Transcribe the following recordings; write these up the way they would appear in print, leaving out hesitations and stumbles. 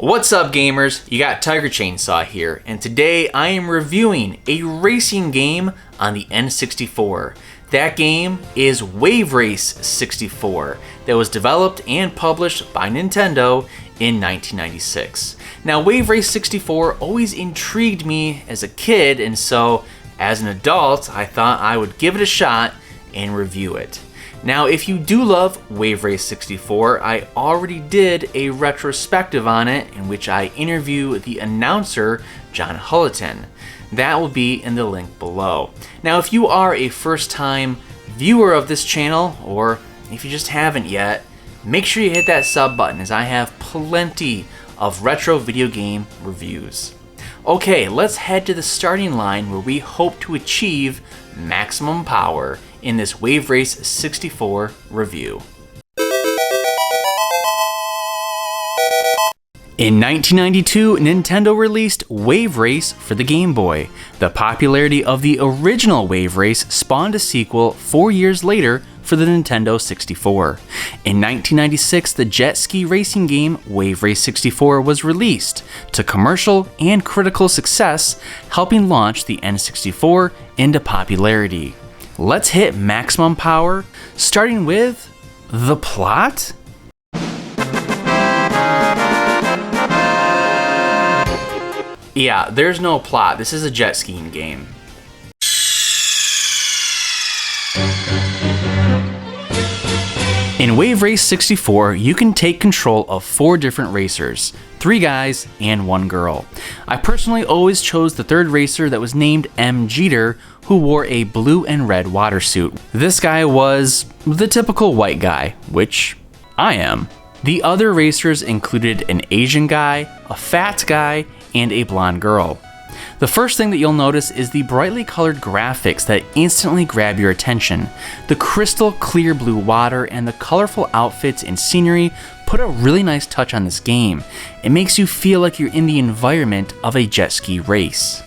What's up gamers, you got TigerChainsaw here, and today I am reviewing a racing game on the N64. That game is Wave Race 64 that was developed and published by Nintendo in 1996. Now Wave Race 64 always intrigued me as a kid, and so as an adult I thought I would give it a shot and review it. Now, if you do love Wave Race 64, I already did a retrospective on it in which I interview the announcer, John Hulleton. That will be in the link below. Now, if you are a first-time viewer of this channel, or if you just haven't yet, make sure you hit that sub button as I have plenty of retro video game reviews. Okay, let's head to the starting line where we hope to achieve maximum power in this Wave Race 64 review. In 1992, Nintendo released Wave Race for the Game Boy. The popularity of the original Wave Race spawned a sequel 4 years later for the Nintendo 64. In 1996, the jet ski racing game Wave Race 64 was released to commercial and critical success, helping launch the N64 into popularity. Let's hit maximum power, starting with the plot. Yeah, there's no plot. This is a jet skiing game. In Wave Race 64, you can take control of 4 different racers, 3 guys and 1 girl. I personally always chose the third racer that was named M. Jeter, who wore a blue and red water suit. This guy was the typical white guy, which I am. The other racers included an Asian guy, a fat guy, and a blonde girl. The first thing that you'll notice is the brightly colored graphics that instantly grab your attention. The crystal clear blue water and the colorful outfits and scenery put a really nice touch on this game. It makes you feel like you're in the environment of a jet ski race.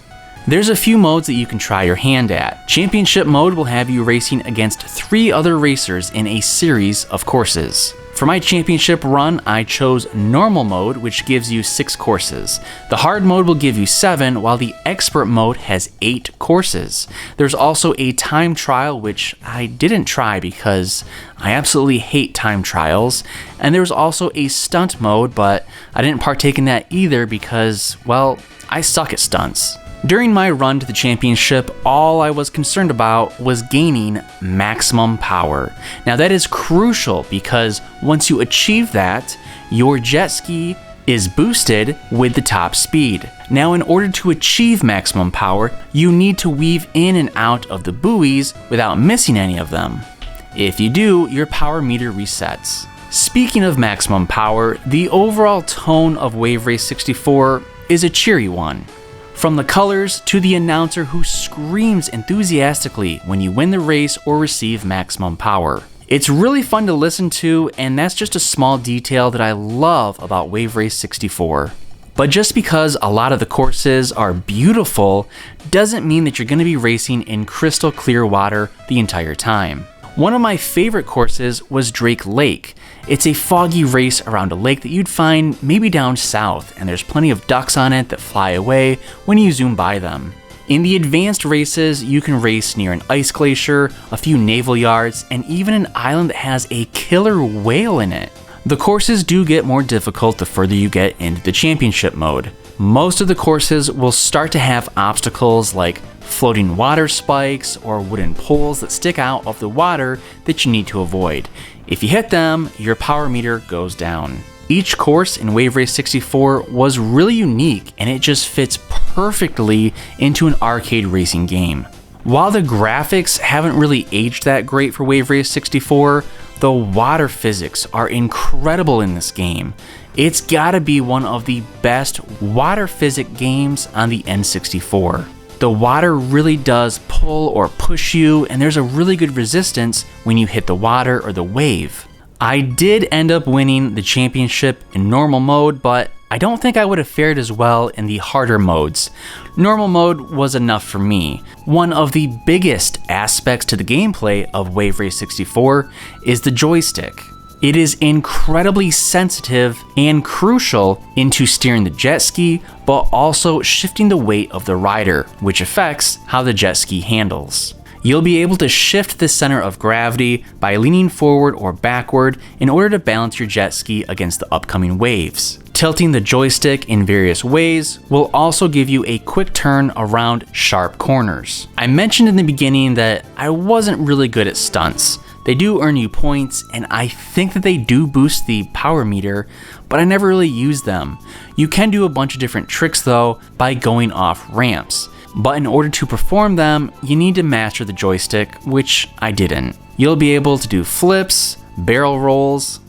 There's a few modes that you can try your hand at. Championship mode will have you racing against 3 other racers in a series of courses. For my championship run, I chose normal mode, which gives you 6 courses. The hard mode will give you 7, while the expert mode has 8 courses. There's also a time trial, which I didn't try because I absolutely hate time trials. And there's also a stunt mode, but I didn't partake in that either because, well, I suck at stunts. During my run to the championship, all I was concerned about was gaining maximum power. Now that is crucial because once you achieve that, your jet ski is boosted with the top speed. Now in order to achieve maximum power, you need to weave in and out of the buoys without missing any of them. If you do, your power meter resets. Speaking of maximum power, the overall tone of Wave Race 64 is a cheery one. From the colors to the announcer who screams enthusiastically when you win the race or receive maximum power. It's really fun to listen to, and that's just a small detail that I love about Wave Race 64. But just because a lot of the courses are beautiful doesn't mean that you're going to be racing in crystal clear water the entire time. One of my favorite courses was Drake Lake. It's a foggy race around a lake that you'd find maybe down south, and there's plenty of ducks on it that fly away when you zoom by them. In the advanced races, you can race near an ice glacier, a few naval yards, and even an island that has a killer whale in it. The courses do get more difficult the further you get into the championship mode. Most of the courses will start to have obstacles like floating water spikes or wooden poles that stick out of the water that you need to avoid. If you hit them, your power meter goes down. Each course in Wave Race 64 was really unique, and it just fits perfectly into an arcade racing game. While the graphics haven't really aged that great for Wave Race 64, the water physics are incredible in this game. It's gotta be one of the best water physics games on the N64. The water really does pull or push you, and there's a really good resistance when you hit the water or the wave. I did end up winning the championship in normal mode, but I don't think I would have fared as well in the harder modes. Normal mode was enough for me. One of the biggest aspects to the gameplay of Wave Race 64 is the joystick. It is incredibly sensitive and crucial into steering the jet ski, but also shifting the weight of the rider, which affects how the jet ski handles. You'll be able to shift the center of gravity by leaning forward or backward in order to balance your jet ski against the upcoming waves. Tilting the joystick in various ways will also give you a quick turn around sharp corners. I mentioned in the beginning that I wasn't really good at stunts. They do earn you points, and I think that they do boost the power meter, but I never really used them. You can do a bunch of different tricks though by going off ramps. But in order to perform them, you need to master the joystick, which I didn't. You'll be able to do flips, barrel rolls,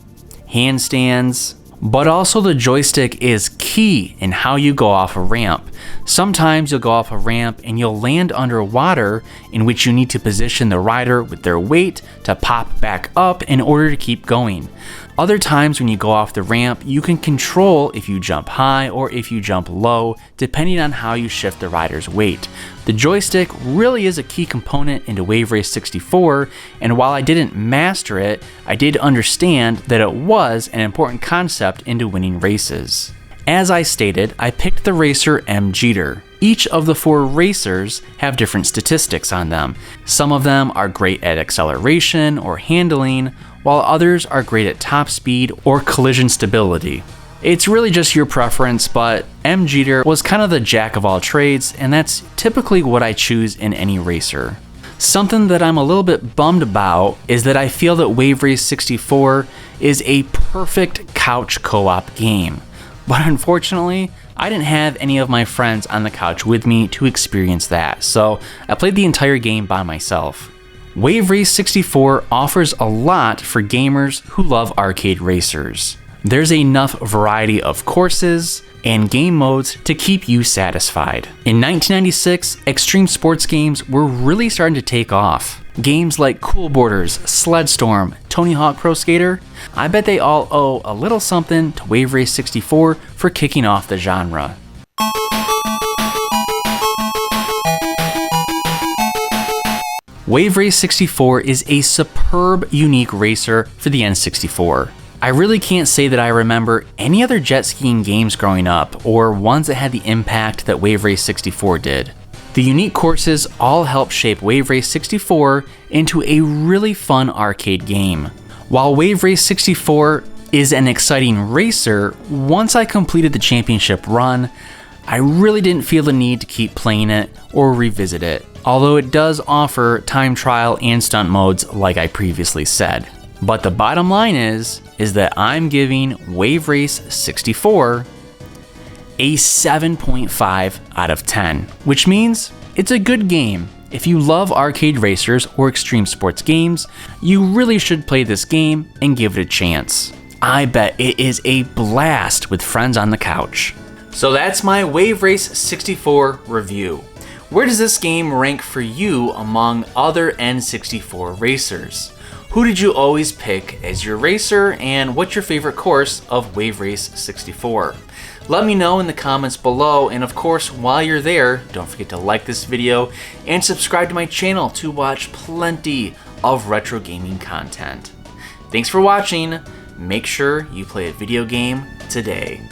handstands, but also the joystick is key in how you go off a ramp. Sometimes you'll go off a ramp and you'll land underwater, in which you need to position the rider with their weight to pop back up in order to keep going. Other times when you go off the ramp, you can control if you jump high or if you jump low, depending on how you shift the rider's weight. The joystick really is a key component into Wave Race 64, and while I didn't master it, I did understand that it was an important concept into winning races. As I stated, I picked the racer M. Jeter. Each of the 4 racers have different statistics on them. Some of them are great at acceleration or handling, while others are great at top speed or collision stability. It's really just your preference, but M. Jeter was kind of the jack of all trades, and that's typically what I choose in any racer. Something that I'm a little bit bummed about is that I feel that Wave Race 64 is a perfect couch co-op game. But unfortunately, I didn't have any of my friends on the couch with me to experience that, so I played the entire game by myself. Wave Race 64 offers a lot for gamers who love arcade racers. There's enough variety of courses and game modes to keep you satisfied. In 1996, extreme sports games were really starting to take off. Games like Cool Borders, Sledstorm, Tony Hawk Pro Skater, I bet they all owe a little something to Wave Race 64 for kicking off the genre. Wave Race 64 is a superb, unique racer for the N64. I really can't say that I remember any other jet skiing games growing up, or ones that had the impact that Wave Race 64 did. The unique courses all help shape Wave Race 64 into a really fun arcade game. While Wave Race 64 is an exciting racer, once I completed the championship run, I really didn't feel the need to keep playing it or revisit it, although it does offer time trial and stunt modes like I previously said. But the bottom line is that I'm giving Wave Race 64 a 7.5 out of 10, which means it's a good game. If you love arcade racers or extreme sports games, you really should play this game and give it a chance. I bet it is a blast with friends on the couch. So that's my Wave Race 64 review. Where does this game rank for you among other N64 racers? Who did you always pick as your racer, and what's your favorite course of Wave Race 64? Let me know in the comments below, and of course, while you're there, don't forget to like this video and subscribe to my channel to watch plenty of retro gaming content. Thanks for watching. Make sure you play a video game today.